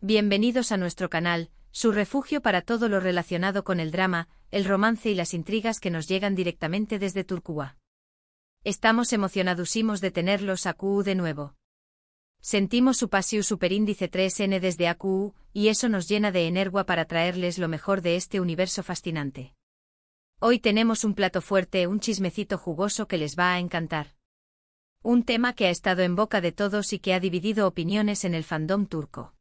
Bienvenidos a nuestro canal, su refugio para todo lo relacionado con el drama, el romance y las intrigas que nos llegan directamente desde Turquía. Estamos emocionadísimos de tenerlos AQU de nuevo. Sentimos su pasión superíndice 3N desde AQU, y eso nos llena de energía para traerles lo mejor de este universo fascinante. Hoy tenemos un plato fuerte, un chismecito jugoso que les va a encantar. Un tema que ha estado en boca de todos y que ha dividido opiniones en el fandom turco.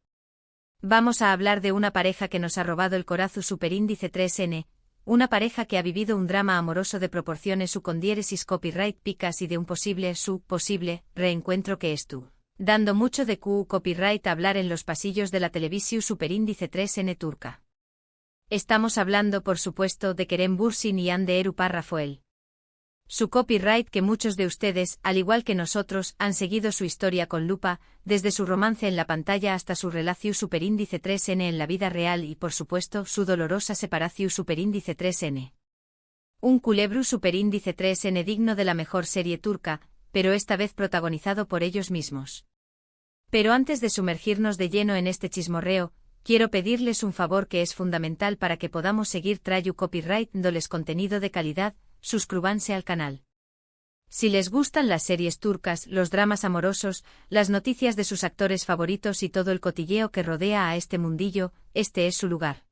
Vamos a hablar de una pareja que nos ha robado el corazón superíndice 3N, una pareja que ha vivido un drama amoroso de proporciones con diéresis copyright picas y de un posible reencuentro que estuvo dando mucho de copyright a hablar en los pasillos de la televisión superíndice 3N turca. Estamos hablando por supuesto de Kerem Bürsin y Hande Erupar Rafael. Su copyright que muchos de ustedes, al igual que nosotros, han seguido su historia con lupa, desde su romance en la pantalla hasta su relación superíndice 3N en la vida real y por supuesto su dolorosa separación superíndice 3N. Un culebru superíndice 3N digno de la mejor serie turca, pero esta vez protagonizado por ellos mismos. Pero antes de sumergirnos de lleno en este chismorreo, quiero pedirles un favor que es fundamental para que podamos seguir trayu copyright dándoles contenido de calidad. Suscríbanse al canal. Si les gustan las series turcas, los dramas amorosos, las noticias de sus actores favoritos y todo el cotilleo que rodea a este mundillo, este es su lugar.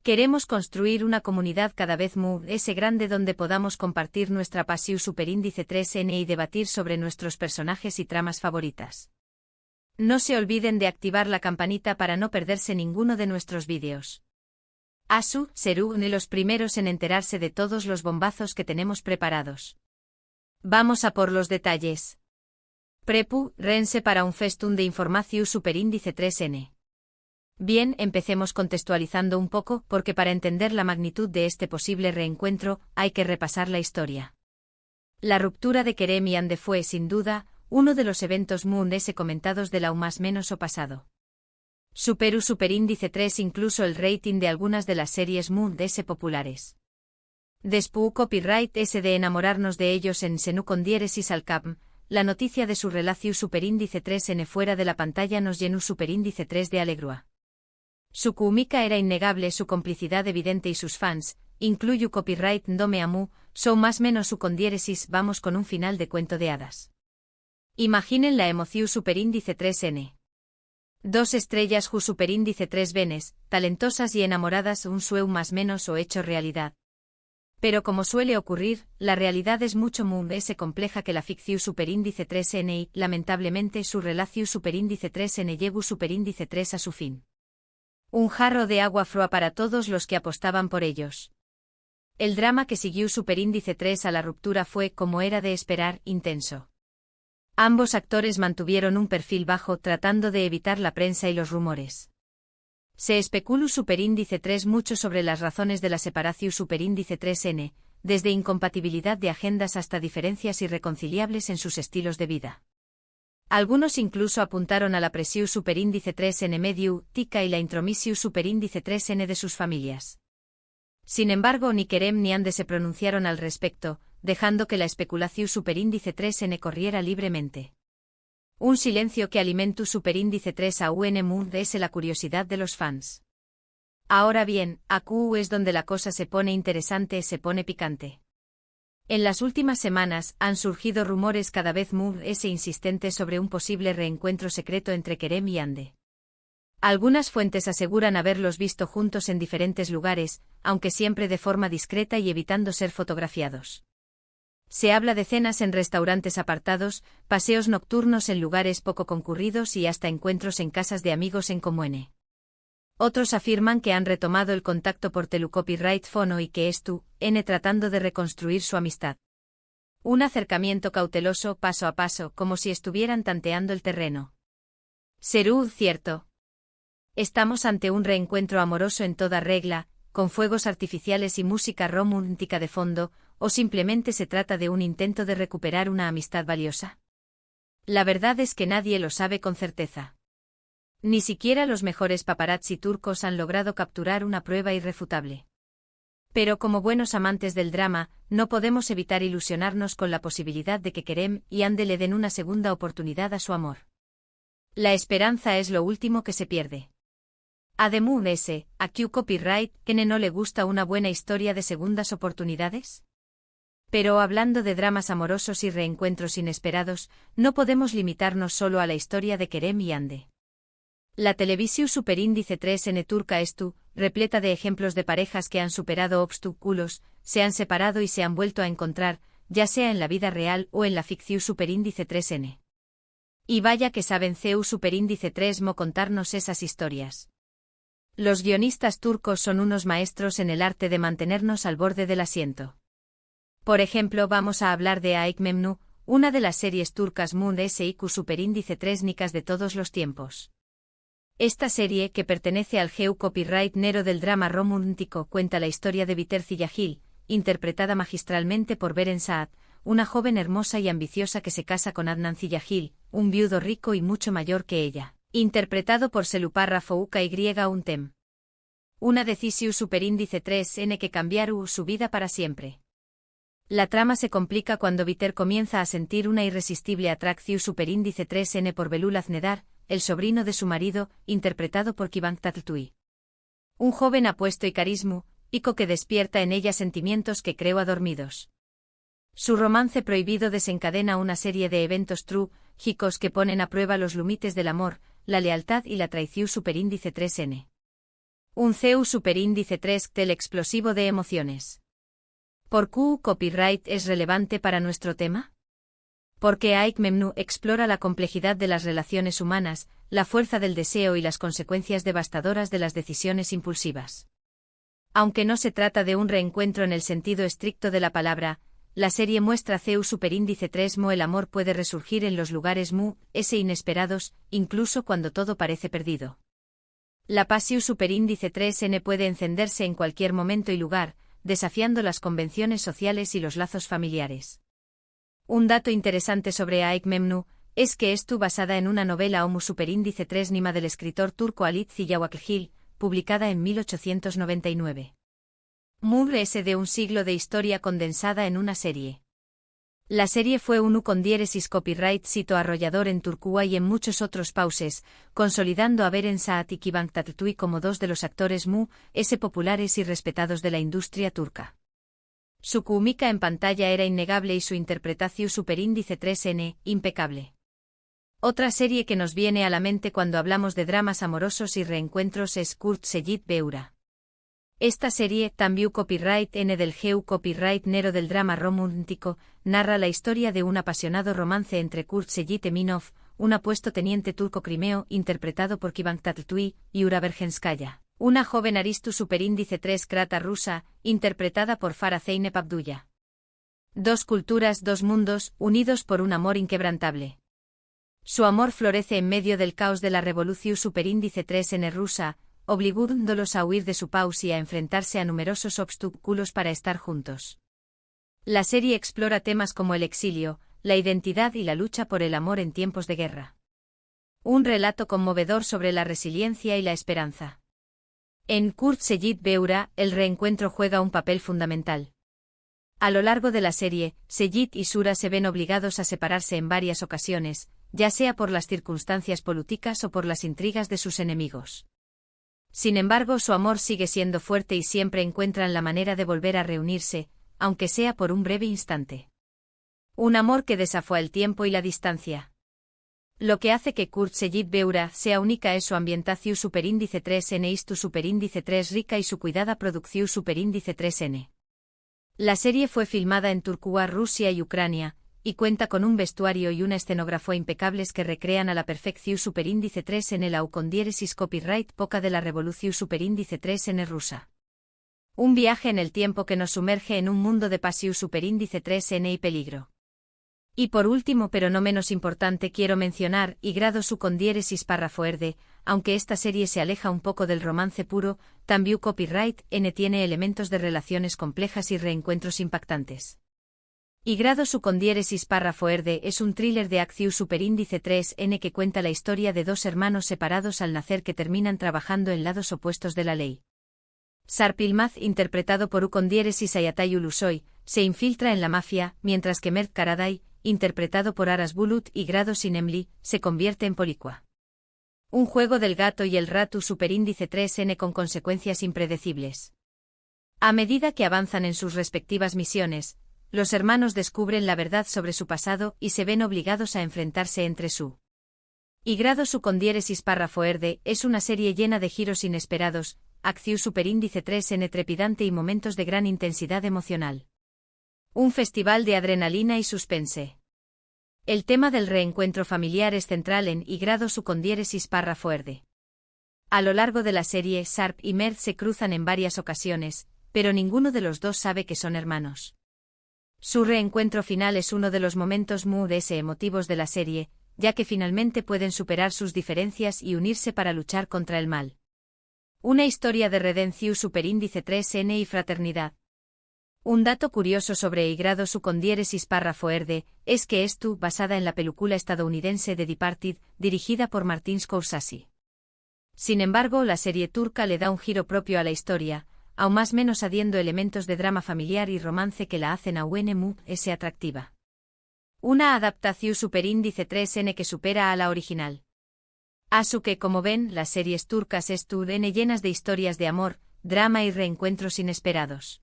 Queremos construir una comunidad cada vez más grande donde podamos compartir nuestra pasión superíndice 3N y debatir sobre nuestros personajes y tramas favoritas. No se olviden de activar la campanita para no perderse ninguno de nuestros vídeos. Serán los primeros en enterarse de todos los bombazos que tenemos preparados. Vamos a por los detalles. Rense para un festún de información superíndice 3N. Bien, empecemos contextualizando un poco, porque para entender la magnitud de este posible reencuentro, hay que repasar la historia. La ruptura de Kerem y Hande fue, sin duda, uno de los eventos comentados del aún más menos o pasado. Superó superíndice 3 incluso el rating de algunas de las series populares. Después copyright de enamorarnos de ellos en Senu con diéresis al cap, la noticia de su relación superíndice 3N fuera de la pantalla nos llenó superíndice 3 de alegría. Su química era innegable, su complicidad evidente y sus fans, incluyo copyright Ndome Amu, son más menos su con diéresis vamos con un final de cuento de hadas. Imaginen la emoción superíndice 3N. 2 estrellas superíndice 3 venes, talentosas y enamoradas un sueño más menos o hecho realidad. Pero como suele ocurrir, la realidad es mucho más compleja que la ficción superíndice 3N y, lamentablemente, su relación superíndice 3N llegó superíndice 3 a su fin. Un jarro de agua fría para todos los que apostaban por ellos. El drama que siguió superíndice 3 a la ruptura fue, como era de esperar, intenso. Ambos actores mantuvieron un perfil bajo tratando de evitar la prensa y los rumores. Se especuló superíndice 3 mucho sobre las razones de la separación superíndice 3N, desde incompatibilidad de agendas hasta diferencias irreconciliables en sus estilos de vida. Algunos incluso apuntaron a la presión superíndice 3N medio, tica y la intromisión superíndice 3N de sus familias. Sin embargo, ni Kerem ni Hande se pronunciaron al respecto, dejando que la especulación superíndice 3N corriera libremente. Un silencio que alimentó superíndice 3 a UN es la curiosidad de los fans. Ahora bien, AQU es donde la cosa se pone interesante, se pone picante. En las últimas semanas han surgido rumores cada vez más insistentes sobre un posible reencuentro secreto entre Kerem y Hande. Algunas fuentes aseguran haberlos visto juntos en diferentes lugares, aunque siempre de forma discreta y evitando ser fotografiados. Se habla de cenas en restaurantes apartados, paseos nocturnos en lugares poco concurridos y hasta encuentros en casas de amigos en común. Otros afirman que han retomado el contacto por telecopyright fono y que tratando de reconstruir su amistad. Un acercamiento cauteloso paso a paso, como si estuvieran tanteando el terreno. ¿Será cierto? Estamos ante un reencuentro amoroso en toda regla, con fuegos artificiales y música romántica de fondo, ¿o simplemente se trata de un intento de recuperar una amistad valiosa? La verdad es que nadie lo sabe con certeza. Ni siquiera los mejores paparazzi turcos han logrado capturar una prueba irrefutable. Pero como buenos amantes del drama, no podemos evitar ilusionarnos con la posibilidad de que Kerem y Hande le den una segunda oportunidad a su amor. La esperanza es lo último que se pierde. Además S, ¿a Q copyright N no le gusta una buena historia de segundas oportunidades? Pero hablando de dramas amorosos y reencuentros inesperados, no podemos limitarnos solo a la historia de Kerem y Hande. La televisión superíndice 3N turca es repleta de ejemplos de parejas que han superado obstáculos, se han separado y se han vuelto a encontrar, ya sea en la vida real o en la ficción superíndice 3N. Y vaya que saben CEU superíndice 3mo contarnos esas historias. Los guionistas turcos son unos maestros en el arte de mantenernos al borde del asiento. Por ejemplo, vamos a hablar de Aik Memnu, una de las series turcas Mund SIQ superíndice 3 nicas de todos los tiempos. Esta serie, que pertenece al GEU Copyright Nero del drama romántico, cuenta la historia de Biter Ziyagil, interpretada magistralmente por Beren Saat, una joven hermosa y ambiciosa que se casa con Adnan Ziyagil, un viudo rico y mucho mayor que ella, interpretado por Selupar Fouka y Untem. Una decisión superíndice 3N que cambiará su vida para siempre. La trama se complica cuando Biter comienza a sentir una irresistible atracción superíndice 3N por Belul Aznedar, el sobrino de su marido, interpretado por Kıvanç Tatlıtuğ. Un joven apuesto y carismático que despierta en ella sentimientos que creó adormidos. Su romance prohibido desencadena una serie de eventos trágicos que ponen a prueba los límites del amor, la lealtad y la traición superíndice 3N. Un CEU superíndice 3 tel explosivo de emociones. ¿Por qué copyright es relevante para nuestro tema? Porque Aik Memnu explora la complejidad de las relaciones humanas, la fuerza del deseo y las consecuencias devastadoras de las decisiones impulsivas. Aunque no se trata de un reencuentro en el sentido estricto de la palabra, la serie muestra CEU superíndice 3mo el amor puede resurgir en los lugares inesperados, incluso cuando todo parece perdido. La pasión superíndice 3N puede encenderse en cualquier momento y lugar, desafiando las convenciones sociales y los lazos familiares. Un dato interesante sobre Aik Memnu es que estuvo basada en una novela Homo superíndice 3 Nima del escritor turco Halit Ziyawaklgil, publicada en 1899. Es de un siglo de historia condensada en una serie. La serie fue un con diéresis copyright sito arrollador en Turquía y en muchos otros pauses, consolidando a Beren Saat y Kıvanç Tatlıtuğ como dos de los actores populares y respetados de la industria turca. Su química en pantalla era innegable y su interpretación superíndice 3N, impecable. Otra serie que nos viene a la mente cuando hablamos de dramas amorosos y reencuentros es Kurt Seyit Beura. Esta serie, también copyright N del GEU Copyright Nero del drama romántico, narra la historia de un apasionado romance entre Kurt Seyit Eminov, un apuesto teniente turco crimeo interpretado por Kıvanç Tatlıtuğ, y Ura Bergenskaya, una joven aristu superíndice 3 krata rusa, interpretada por Farah Zeynep Abdullah. Dos culturas, dos mundos, unidos por un amor inquebrantable. Su amor florece en medio del caos de la revolución superíndice 3N rusa, obligándolos a huir de su país y a enfrentarse a numerosos obstáculos para estar juntos. La serie explora temas como el exilio, la identidad y la lucha por el amor en tiempos de guerra. Un relato conmovedor sobre la resiliencia y la esperanza. En Kurt Seyit Beura, el reencuentro juega un papel fundamental. A lo largo de la serie, Seyit y Sura se ven obligados a separarse en varias ocasiones, ya sea por las circunstancias políticas o por las intrigas de sus enemigos. Sin embargo, su amor sigue siendo fuerte y siempre encuentran la manera de volver a reunirse, aunque sea por un breve instante. Un amor que desafía el tiempo y la distancia. Lo que hace que Kurt Seyit Beura sea única es su ambientación superíndice 3N y su superíndice 3 rica y su cuidada producción superíndice 3N. La serie fue filmada en Turquía, Rusia y Ucrania, y cuenta con un vestuario y una escenografía impecables que recrean a la perfección superíndice 3N la con diéresis copyright poca de la revolución superíndice 3N rusa. Un viaje en el tiempo que nos sumerge en un mundo de pasión superíndice 3N y peligro. Y por último pero no menos importante quiero mencionar y grado su con diéresis párrafo erde, aunque esta serie se aleja un poco del romance puro, también copyright N tiene elementos de relaciones complejas y reencuentros impactantes. Y grado su con diéresis párrafo erde es un thriller de acción superíndice 3N que cuenta la historia de dos hermanos separados al nacer que terminan trabajando en lados opuestos de la ley. Sarp Yılmaz, interpretado por con diéresis Ayatay Ulusoy, se infiltra en la mafia, mientras que Mert Karaday, interpretado por Aras Bulut y Grado Sinemli, se convierte en políqua. Un juego del gato y el ratu superíndice 3N con consecuencias impredecibles. A medida que avanzan en sus respectivas misiones, los hermanos descubren la verdad sobre su pasado y se ven obligados a enfrentarse entre su y grado su con diéresis párrafo erde es una serie llena de giros inesperados, acción superíndice 3N trepidante y momentos de gran intensidad emocional. Un festival de adrenalina y suspense. El tema del reencuentro familiar es central en y grado su con diéresis párrafo erde. A lo largo de la serie, Sharp y Mert se cruzan en varias ocasiones, pero ninguno de los dos sabe que son hermanos. Su reencuentro final es uno de los momentos más emotivos de la serie, ya que finalmente pueden superar sus diferencias y unirse para luchar contra el mal. Una historia de redención superíndice 3N y fraternidad. Un dato curioso sobre y grado su con diéresis párrafo erde es que basada en la película estadounidense The Departed, dirigida por Martin Scorsese. Sin embargo, la serie turca le da un giro propio a la historia, aún más menos añadiendo elementos de drama familiar y romance que la hacen aún más atractiva. Una adaptación superíndice 3N que supera a la original. Así que, como ven, las series turcas están llenas de historias de amor, drama y reencuentros inesperados.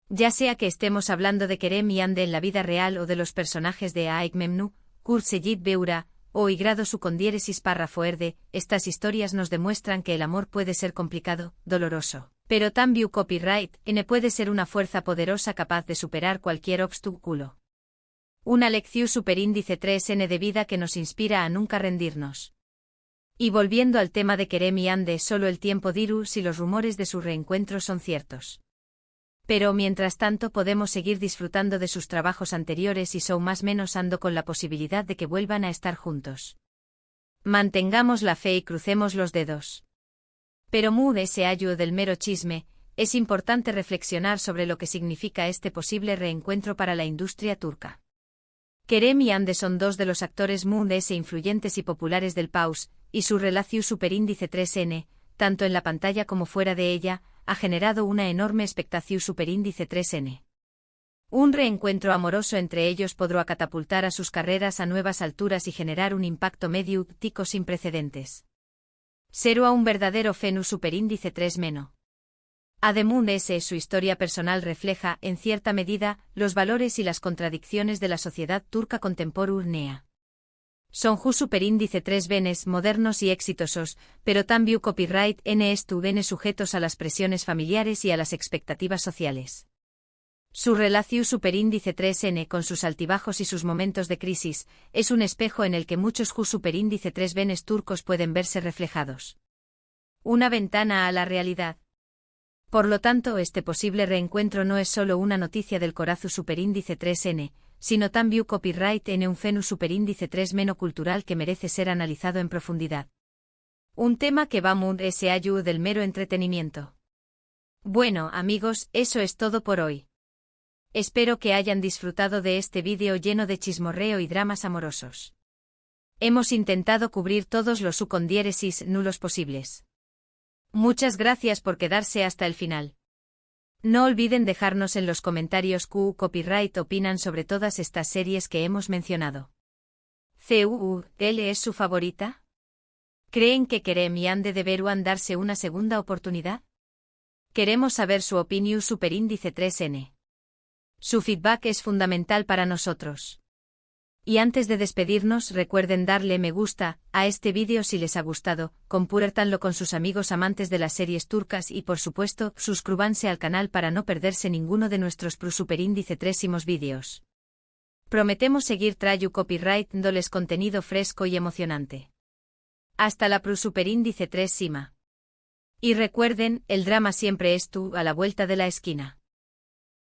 Ya sea que estemos hablando de Kerem y Hande en la vida real o de los personajes de Aik Memnu, Kurseyit Beura, o y grado su con diéresis párrafo erde, estas historias nos demuestran que el amor puede ser complicado, doloroso, pero también copyright N puede ser una fuerza poderosa capaz de superar cualquier obstáculo. Una lección superíndice 3N de vida que nos inspira a nunca rendirnos. Y volviendo al tema de Kerem y Hande, solo el tiempo dirá si los rumores de su reencuentro son ciertos. Pero mientras tanto podemos seguir disfrutando de sus trabajos anteriores y son más menos ando con la posibilidad de que vuelvan a estar juntos. Mantengamos la fe y crucemos los dedos. Pero ese año del mero chisme, es importante reflexionar sobre lo que significa este posible reencuentro para la industria turca. Kerem y Hande son dos de los actores más influyentes y populares del país, y su relación superíndice 3N, tanto en la pantalla como fuera de ella, ha generado una enorme expectación superíndice 3N. Un reencuentro amoroso entre ellos podrá catapultar a sus carreras a nuevas alturas y generar un impacto mediático sin precedentes. Será un verdadero fenómeno superíndice 3-. Además, su historia personal refleja, en cierta medida, los valores y las contradicciones de la sociedad turca contemporánea. Son superíndice 3 benes modernos y exitosos, pero también copyright N estuvieron sujetos a las presiones familiares y a las expectativas sociales. Su relación superíndice 3N con sus altibajos y sus momentos de crisis, es un espejo en el que muchos superíndice 3 benes turcos pueden verse reflejados. Una ventana a la realidad. Por lo tanto, este posible reencuentro no es solo una noticia del corazón superíndice 3N, sino también copyright N un fenómeno superíndice 3- cultural que merece ser analizado en profundidad. Un tema que va más allá del mero entretenimiento. Bueno, amigos, eso es todo por hoy. Espero que hayan disfrutado de este vídeo lleno de chismorreo y dramas amorosos. Hemos intentado cubrir todos los con diéresis nulos posibles. Muchas gracias por quedarse hasta el final. No olviden dejarnos en los comentarios qué copyright opinan sobre todas estas series que hemos mencionado. ¿Cuál es su favorita? ¿Creen que Kerem y Hande deberían darse una segunda oportunidad? Queremos saber su opinión superíndice 3N. Su feedback es fundamental para nosotros. Y antes de despedirnos, recuerden darle me gusta a este vídeo si les ha gustado, compártanlo con sus amigos amantes de las series turcas y por supuesto, suscríbanse al canal para no perderse ninguno de nuestros superíndice 3 vídeos. Prometemos seguir trayendo copyright dándoles contenido fresco y emocionante. Hasta la superíndice 3 cima. Y recuerden, el drama siempre es a la vuelta de la esquina.